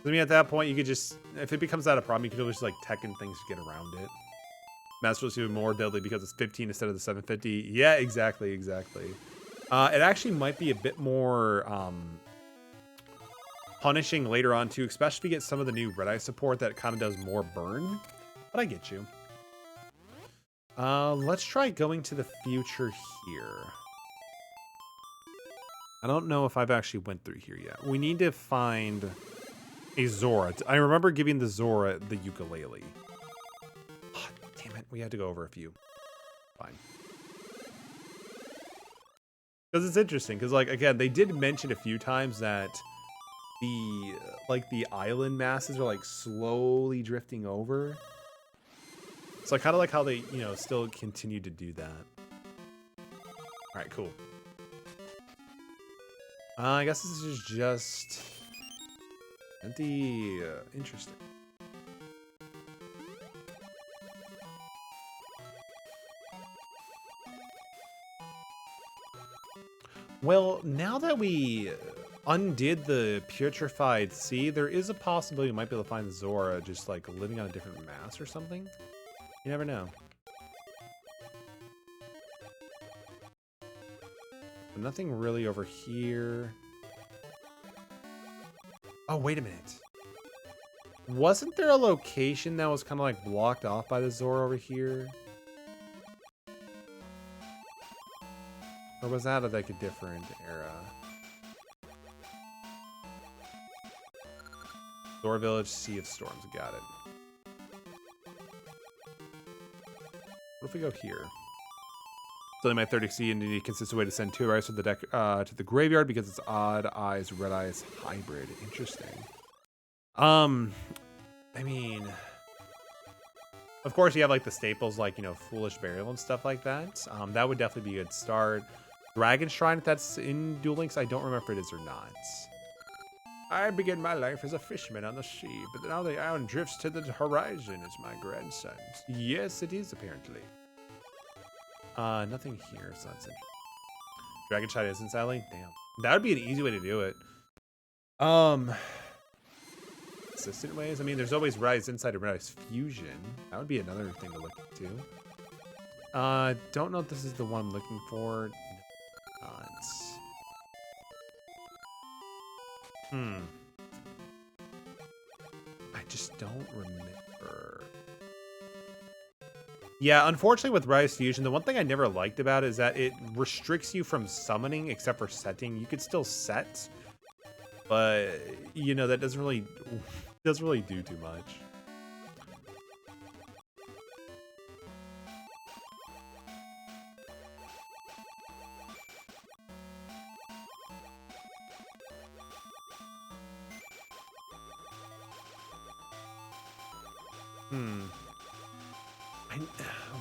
I mean, at that point, you could just, if it becomes that a problem, you could always, like, tech and things to get around it. Master Duel's even more deadly because it's 15 instead of the 750. Yeah, exactly. It actually might be a bit more punishing later on too, especially if you get some of the new Red Eye support that kind of does more burn. But I get you. Let's try going to the future here. I don't know if I've actually went through here yet. We need to find a Zora. I remember giving the Zora the ukulele. Oh, damn it. We had to go over a few. Fine. Because it's interesting, because, like, again, they did mention a few times that the island masses are, like, slowly drifting over. So I kind of like how they, you know, still continue to do that. All right, cool. I guess this is just empty. Interesting. Well, now that we undid the putrefied sea, there is a possibility we might be able to find Zora just like living on a different mass or something. You never know. But nothing really over here. Oh, wait a minute. Wasn't there a location that was kind of like blocked off by the Zora over here? Or was that like a different era? Zora Village, Sea of Storms. Got it. What if we go here? Still my 30C and need a consistent way to send 2 eyes to the deck to the graveyard because it's odd eyes, red eyes hybrid. Interesting. I mean, of course you have like the staples like, you know, Foolish Burial and stuff like that. That would definitely be a good start. Dragon Shrine, if that's in Duel Links, I don't remember if it is or not. I began my life as a fisherman on the sea, but now the island drifts to the horizon as my grandson's. Yes, it is, apparently. Nothing here, so that's interesting. Dragon Shrine isn't sadly? Damn. That would be an easy way to do it. Consistent ways? I mean, there's always Rise Inside and Rise Fusion. That would be another thing to look into. Don't know if this is the one I'm looking for. I just don't remember. Yeah, unfortunately with Rise Fusion, the one thing I never liked about it is that it restricts you from summoning except for setting. You could still set, but you know that doesn't really do too much.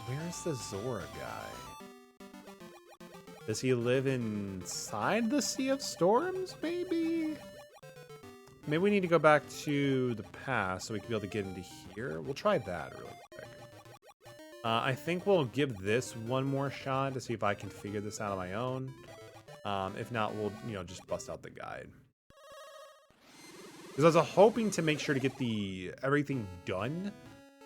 Where's the Zora guy? Does he live inside the Sea of Storms, maybe? maybe we need to go back to the past so we can be able to get into here. We'll try that really quick. I think we'll give this one more shot to see if I can figure this out on my own. If not, we'll, you know, just bust out the guide. Because I was hoping to make sure to get everything done,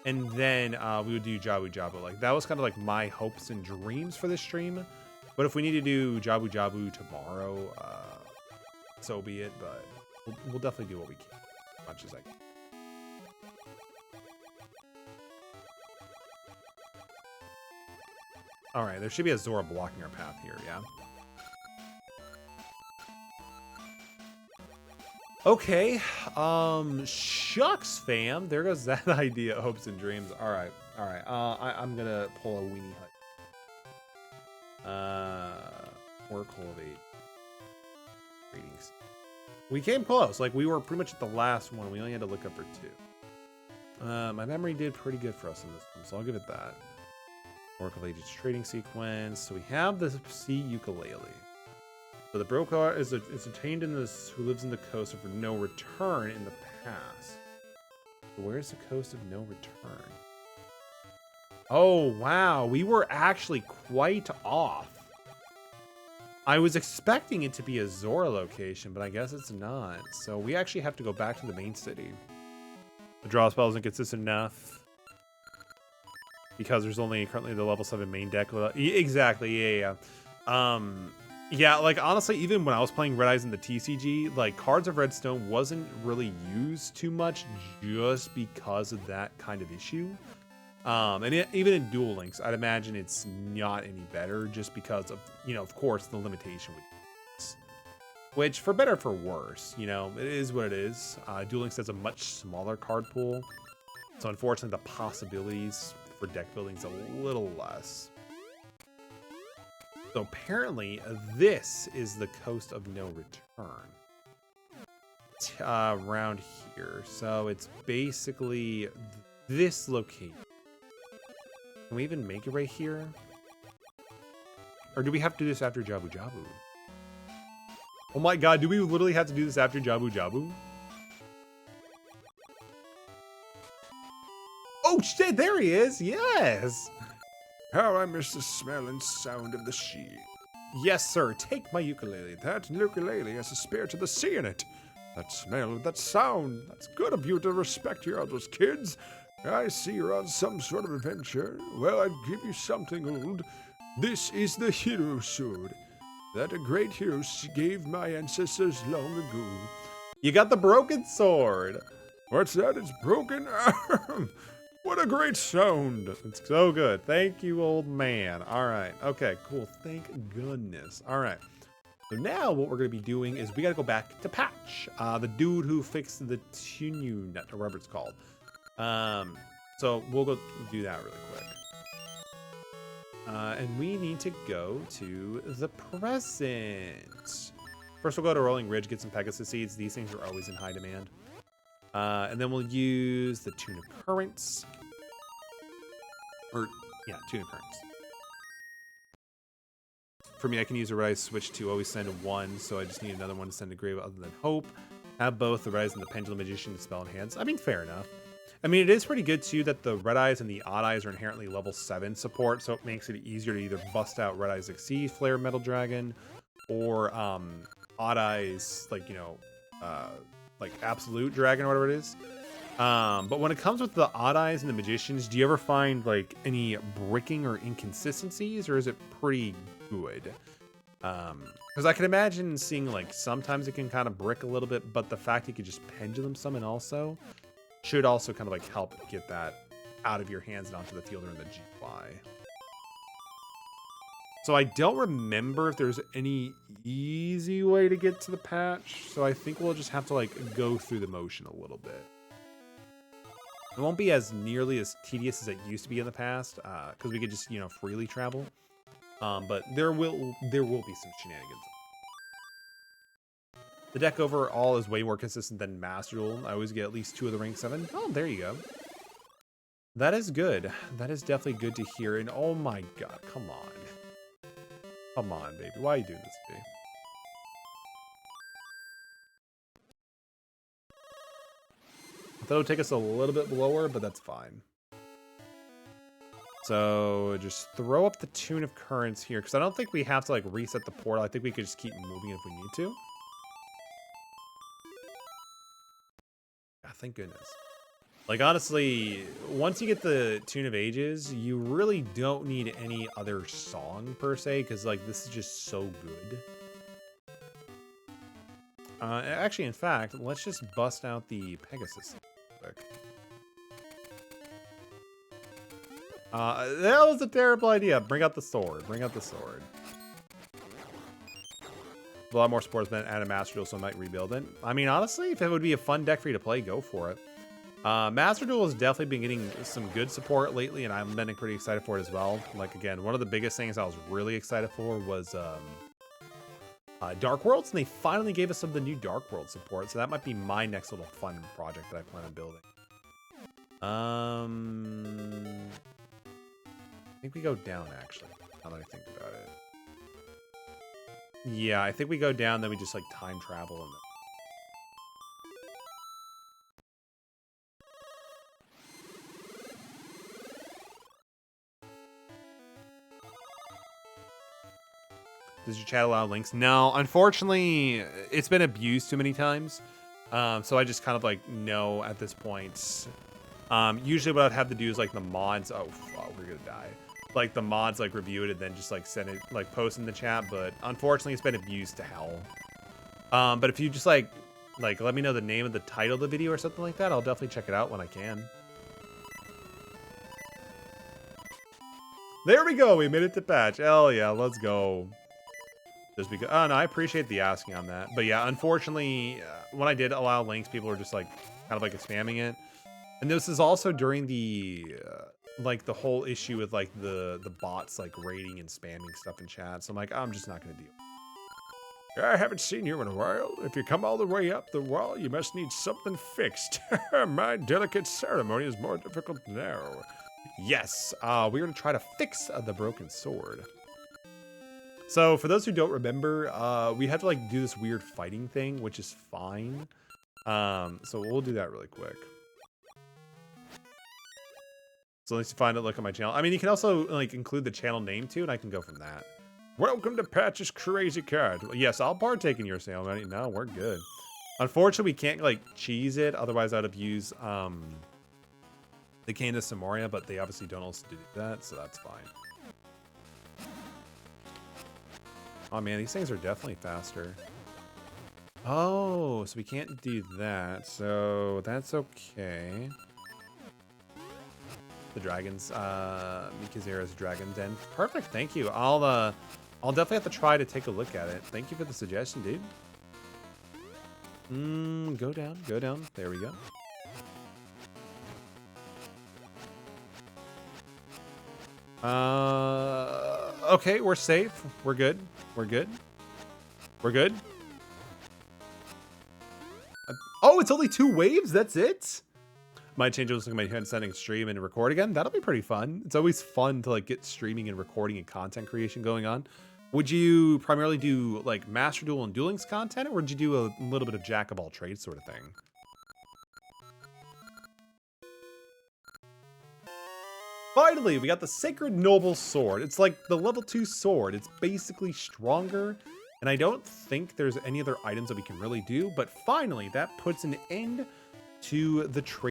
and then we would do Jabu Jabu. Like, that was kind of like my hopes and dreams for this stream. But if we need to do Jabu Jabu tomorrow, so be it. But we'll definitely do what we can, as much as I can. All right, there should be a Zora blocking our path here, yeah? Okay, shucks, fam. There goes that idea, hopes and dreams. All right. I'm gonna pull a weenie hut. Or cultivate. Ratings. We came close. Like, we were pretty much at the last one. We only had to look up for 2. My memory did pretty good for us in this one, so I'll give it that. Oracle of Ages trading sequence. So we have the sea ukulele. So the broker is attained in this who lives in the coast of no return in the past. So where's the coast of no return? Oh wow, we were actually quite off. I was expecting it to be a Zora location, but I guess it's not. So we actually have to go back to the main city. The draw spell isn't consistent enough. Because there's only currently the level 7 main deck. Exactly, yeah. Yeah, like, honestly, even when I was playing Red Eyes in the TCG, like, Cards of Redstone wasn't really used too much just because of that kind of issue. Even in Duel Links, I'd imagine it's not any better just because of, you know, of course, the limitation with this. Which, for better or for worse, you know, it is what it is. Duel Links has a much smaller card pool. So, unfortunately, the possibilities for deck building is a little less. So apparently this is the coast of no return around here. So it's basically this location. Can we even make it right here? Or do we have to do this after Jabu Jabu? Oh my god, do we literally have to do this after Jabu Jabu? Oh shit, there he is! Yes! How I miss the smell and sound of the sea. Yes, sir. Take my ukulele. That ukulele has the spirit of the sea in it. That smell, that sound. That's good of you to respect your elders, kids. I see you're on some sort of adventure. Well, I'd give you something old. This is the hero sword that a great hero gave my ancestors long ago. You got the broken sword. What's that? It's broken? What a great sound. It's so good. Thank you, old man. All right. Okay, cool. Thank goodness. All right. So now what we're going to be doing is we got to go back to Patch, the dude who fixed the Tunu nut, or whatever it's called. So we'll go do that really quick. And we need to go to the present. First, we'll go to Rolling Ridge, get some Pegasus seeds. These things are always in high demand. And then we'll use the Tuna Currents. Tuna Currents. For me, I can use a Rise Switch to always send 1, so I just need another one to send to Grave other than Hope. Have both the Rise and the Pendulum Magician to spell enhance. I mean, fair enough. I mean, it is pretty good, too, that the Red Eyes and the Odd Eyes are inherently level 7 support, so it makes it easier to either bust out Red Eyes Exceed, Flare Metal Dragon, or Odd Eyes, like, you know, like Absolute Dragon or whatever it is. But when it comes with the Odd Eyes and the Magicians, do you ever find like any bricking or inconsistencies, or is it pretty good? Because I can imagine seeing like sometimes it can kind of brick a little bit, but the fact you could just pendulum summon also should also kind of like help get that out of your hands and onto the field or in the GY. So I don't remember if there's any easy way to get to the patch, so I think we'll just have to like go through the motion a little bit. It won't be as nearly as tedious as it used to be in the past, because we could just, you know, freely travel. But there will be some shenanigans. The deck overall is way more consistent than Master Duel. I always get at least 2 of the rank 7. Oh, there you go. That is good. That is definitely good to hear. And oh my god, come on. Come on, baby. Why are you doing this to me? That'll take us a little bit lower, but that's fine. So just throw up the Tune of Currents here, because I don't think we have to like reset the portal. I think we could just keep moving if we need to. Yeah, thank goodness. Like, honestly, once you get the Tune of Ages, you really don't need any other song per se, because like this is just so good. Actually, in fact, let's just bust out the Pegasus real quick. That was a terrible idea. Bring out the sword. Bring out the sword. A lot more sportsmen and a Master Duel, so I might rebuild it. I mean, honestly, if it would be a fun deck for you to play, go for it. Master Duel has definitely been getting some good support lately, and I've been pretty excited for it as well. Like, again, one of the biggest things I was really excited for was Dark Worlds, and they finally gave us some of the new Dark World support, so that might be my next little fun project that I plan on building. I think we go down, actually, now that I think about it. Yeah, I think we go down, then we just, like, time travel. And does your chat allow links? No, unfortunately, it's been abused too many times. So I just kind of, like, know at this point. Usually what I'd have to do is, like, the mods... Oh, we're gonna die. Like, the mods, like, review it and then just, like, send it, like, post in the chat. But unfortunately, it's been abused to hell. But if you just, like, let me know the name of the title of the video or something like that, I'll definitely check it out when I can. There we go. We made it to patch. Hell yeah, let's go. Just because... Oh, no, I appreciate the asking on that. But yeah, unfortunately, when I did allow links, people were just, like, kind of, like, spamming it. And this is also during the... like the whole issue with like the bots like rating and spamming stuff in chat. So I'm like, I'm just not gonna deal. I haven't seen you in a while. If you come all the way up the wall, you must need something fixed. My delicate ceremony is more difficult now. Yes, we're gonna try to fix the broken sword. So for those who don't remember, we had to like do this weird fighting thing, which is fine. So we'll do that really quick. So let's find a look at my channel. I mean, you can also like include the channel name too, and I can go from that. Welcome to Patch's Crazy Card. Yes, I'll partake in your sale, man. No, we're good. Unfortunately, we can't like cheese it. Otherwise, I'd have used the Candace Samoria, but they obviously don't also do that, so that's fine. Oh man, these things are definitely faster. Oh, so we can't do that. So that's okay. The dragons, Mikazera's Dragon Den. Perfect, thank you. I'll definitely have to try to take a look at it. Thank you for the suggestion, dude. Go down, go down. There we go. Okay, we're safe. We're good. We're good. We're good. Oh, it's only 2 waves? That's it? Might change looking at my headset and stream and record again. That'll be pretty fun. It's always fun to like get streaming and recording and content creation going on. Would you primarily do like Master Duel and Duel Links content, or would you do a little bit of jack of all trades sort of thing? Finally, we got the Sacred Noble Sword. It's like the level 2 sword. It's basically stronger, and I don't think there's any other items that we can really do, but finally, that puts an end to the trade.